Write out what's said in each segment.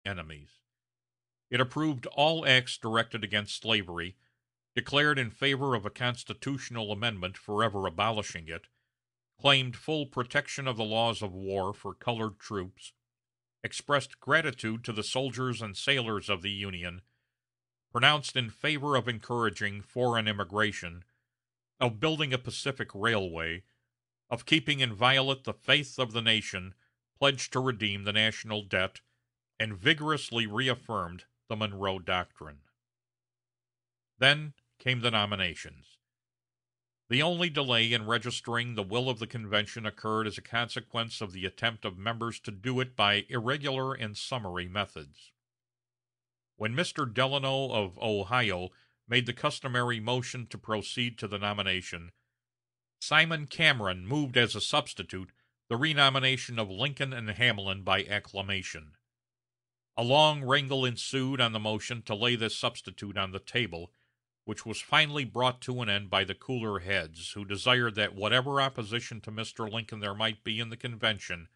enemies. It approved all acts directed against slavery, declared in favor of a constitutional amendment forever abolishing it, claimed full protection of the laws of war for colored troops, expressed gratitude to the soldiers and sailors of the Union, pronounced in favor of encouraging foreign immigration, of building a Pacific Railway, of keeping inviolate the faith of the nation, pledged to redeem the national debt, and vigorously reaffirmed the Monroe Doctrine. Then came the nominations. The only delay in registering the will of the convention occurred as a consequence of the attempt of members to do it by irregular and summary methods. When Mr. Delano of Ohio made the customary motion to proceed to the nomination, Simon Cameron moved as a substitute the renomination of Lincoln and Hamlin by acclamation. A long wrangle ensued on the motion to lay this substitute on the table, which was finally brought to an end by the cooler heads, who desired that whatever opposition to Mr. Lincoln there might be in the convention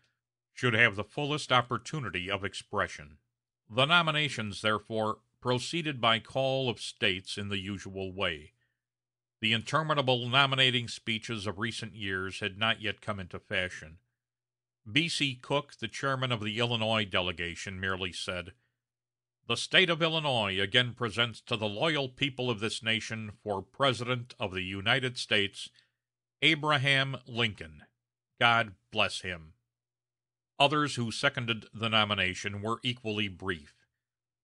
should have the fullest opportunity of expression. The nominations, therefore, proceeded by call of states in the usual way. The interminable nominating speeches of recent years had not yet come into fashion. B.C. Cook, the chairman of the Illinois delegation, merely said, "The State of Illinois again presents to the loyal people of this nation for President of the United States, Abraham Lincoln. God bless him." Others who seconded the nomination were equally brief.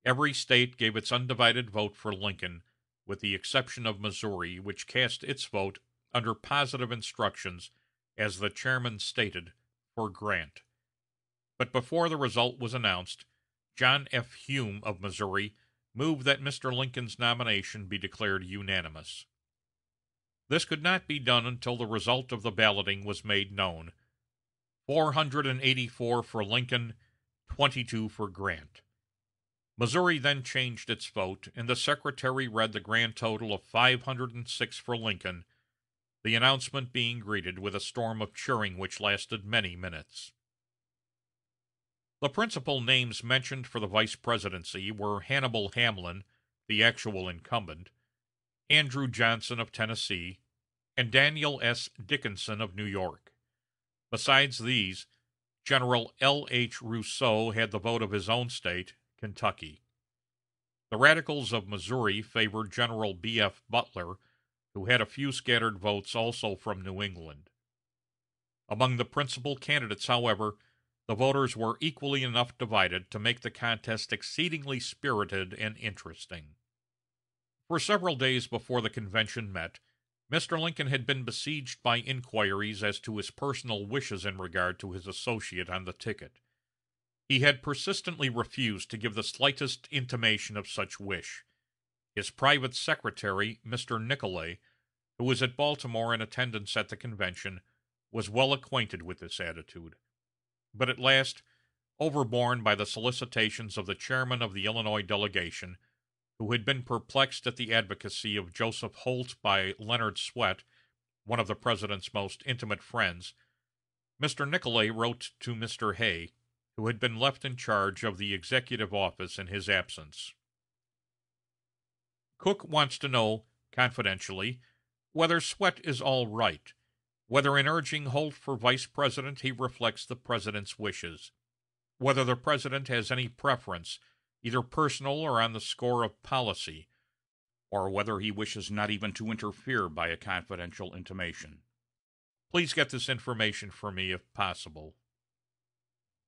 Every State gave its undivided vote for Lincoln, with the exception of Missouri, which cast its vote, under positive instructions, as the chairman stated, for Grant. But before the result was announced, John F. Hume of Missouri moved that Mr. Lincoln's nomination be declared unanimous. This could not be done until the result of the balloting was made known: 484 for Lincoln, 22 for Grant. Missouri then changed its vote, and the secretary read the grand total of 506 for Lincoln, the announcement being greeted with a storm of cheering which lasted many minutes. The principal names mentioned for the vice presidency were Hannibal Hamlin, the actual incumbent, Andrew Johnson of Tennessee, and Daniel S. Dickinson of New York. Besides these, General L. H. Rousseau had the vote of his own state, Kentucky. The radicals of Missouri favored General B. F. Butler, who had a few scattered votes also from New England. Among the principal candidates, however, the voters were equally enough divided to make the contest exceedingly spirited and interesting. For several days before the convention met, Mr. Lincoln had been besieged by inquiries as to his personal wishes in regard to his associate on the ticket. He had persistently refused to give the slightest intimation of such wish. His private secretary, Mr. Nicolay, who was at Baltimore in attendance at the convention, was well acquainted with this attitude. But at last, overborne by the solicitations of the chairman of the Illinois delegation, who had been perplexed at the advocacy of Joseph Holt by Leonard Swett, one of the President's most intimate friends, Mr. Nicolay wrote to Mr. Hay, who had been left in charge of the executive office in his absence. Cook wants to know, confidentially, whether Swett is all right, whether in urging Holt for vice president he reflects the president's wishes, whether the president has any preference, either personal or on the score of policy, or whether he wishes not even to interfere by a confidential intimation. Please get this information for me if possible.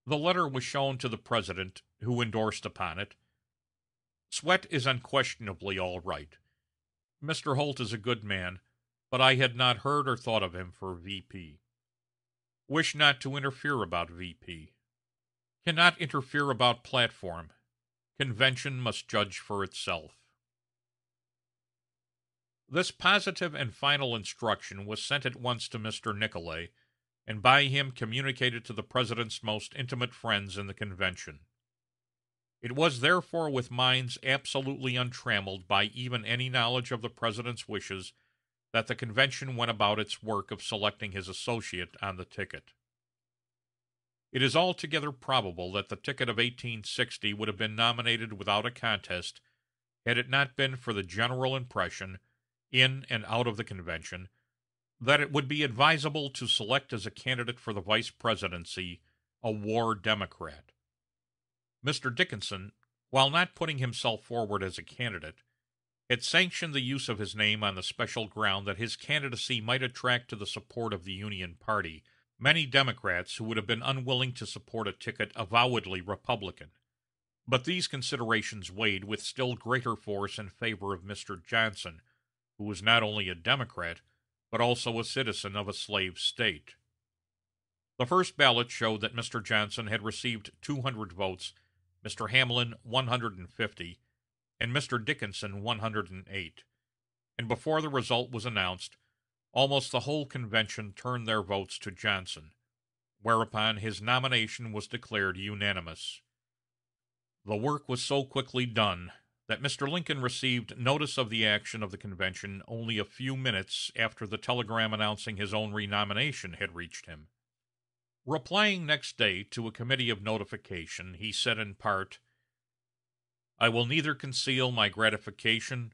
The letter was shown to the president, who endorsed upon it. Swett is unquestionably all right. Mr. Holt is a good man, but I had not heard or thought of him for VP. Wish not to interfere about VP. Cannot interfere about platform. Convention must judge for itself. This positive and final instruction was sent at once to Mr. Nicolay, and by him communicated to the President's most intimate friends in the convention. It was therefore with minds absolutely untrammeled by even any knowledge of the President's wishes that the convention went about its work of selecting his associate on the ticket. It is altogether probable that the ticket of 1860 would have been nominated without a contest had it not been for the general impression, in and out of the convention, that it would be advisable to select as a candidate for the vice presidency a war Democrat. Mr. Dickinson, while not putting himself forward as a candidate, had sanctioned the use of his name on the special ground that his candidacy might attract to the support of the Union party many Democrats who would have been unwilling to support a ticket avowedly Republican. But these considerations weighed with still greater force in favor of Mr. Johnson, who was not only a Democrat, but also a citizen of a slave state. The first ballot showed that Mr. Johnson had received 200 votes, Mr. Hamlin 150, and Mr. Dickinson 108, and before the result was announced, almost the whole convention turned their votes to Johnson, whereupon his nomination was declared unanimous. The work was so quickly done that Mr. Lincoln received notice of the action of the convention only a few minutes after the telegram announcing his own renomination had reached him. Replying next day to a committee of notification, he said in part, "I will neither conceal my gratification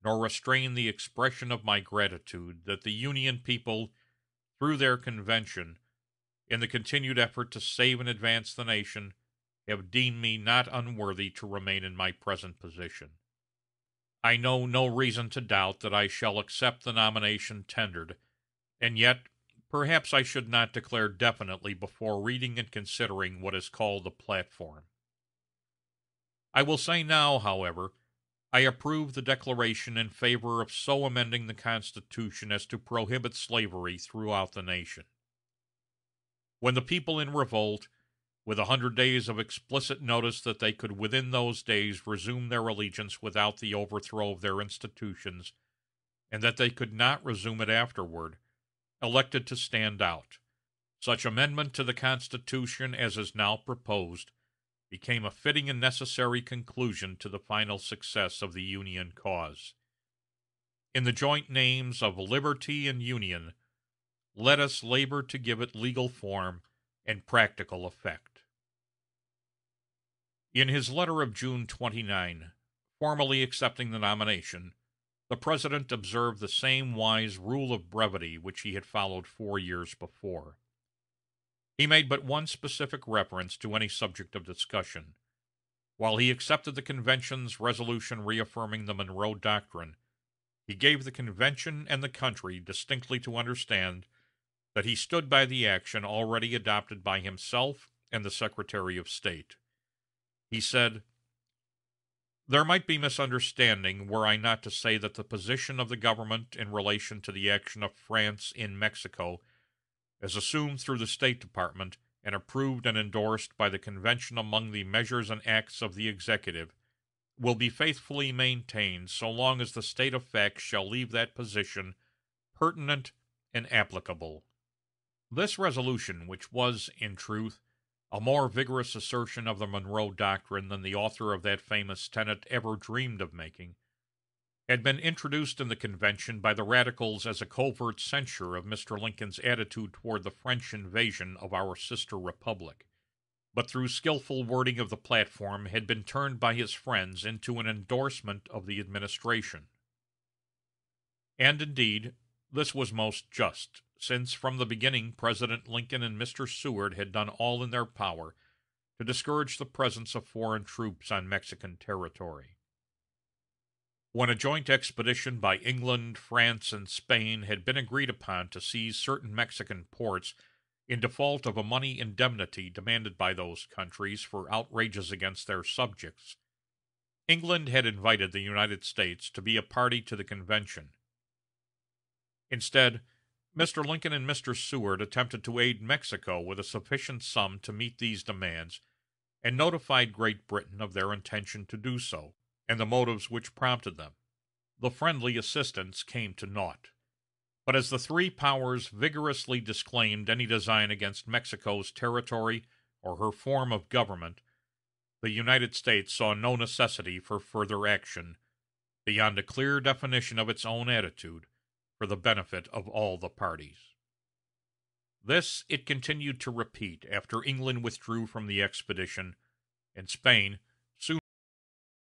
nor restrain the expression of my gratitude that the Union people, through their convention, in the continued effort to save and advance the nation, have deemed me not unworthy to remain in my present position. I know no reason to doubt that I shall accept the nomination tendered, and yet perhaps I should not declare definitely before reading and considering what is called the platform. I will say now, however, I approve the declaration in favor of so amending the Constitution as to prohibit slavery throughout the nation. When the people in revolt, with 100 days of explicit notice that they could within those days resume their allegiance without the overthrow of their institutions, and that they could not resume it afterward, elected to stand out, such amendment to the Constitution as is now proposed became a fitting and necessary conclusion to the final success of the Union cause. In the joint names of liberty and union, let us labor to give it legal form and practical effect." In his letter of June 29, formally accepting the nomination, the President observed the same wise rule of brevity which he had followed 4 years before. He made but one specific reference to any subject of discussion. While he accepted the convention's resolution reaffirming the Monroe Doctrine, he gave the convention and the country distinctly to understand that he stood by the action already adopted by himself and the Secretary of State. He said, "There might be misunderstanding were I not to say that the position of the government in relation to the action of France in Mexico, as assumed through the State Department and approved and endorsed by the convention among the measures and acts of the executive, will be faithfully maintained so long as the state of facts shall leave that position pertinent and applicable." This resolution, which was, in truth, a more vigorous assertion of the Monroe Doctrine than the author of that famous tenet ever dreamed of making, had been introduced in the convention by the radicals as a covert censure of Mr. Lincoln's attitude toward the French invasion of our sister republic, but through skillful wording of the platform had been turned by his friends into an endorsement of the administration. And indeed, this was most just, since from the beginning President Lincoln and Mr. Seward had done all in their power to discourage the presence of foreign troops on Mexican territory. When a joint expedition by England, France, and Spain had been agreed upon to seize certain Mexican ports in default of a money indemnity demanded by those countries for outrages against their subjects, England had invited the United States to be a party to the convention. Instead, Mr. Lincoln and Mr. Seward attempted to aid Mexico with a sufficient sum to meet these demands, and notified Great Britain of their intention to do so, and the motives which prompted them. The friendly assistance came to naught. But as the three powers vigorously disclaimed any design against Mexico's territory or her form of government, the United States saw no necessity for further action, beyond a clear definition of its own attitude, for the benefit of all the parties. This it continued to repeat after England withdrew from the expedition, and Spain, soon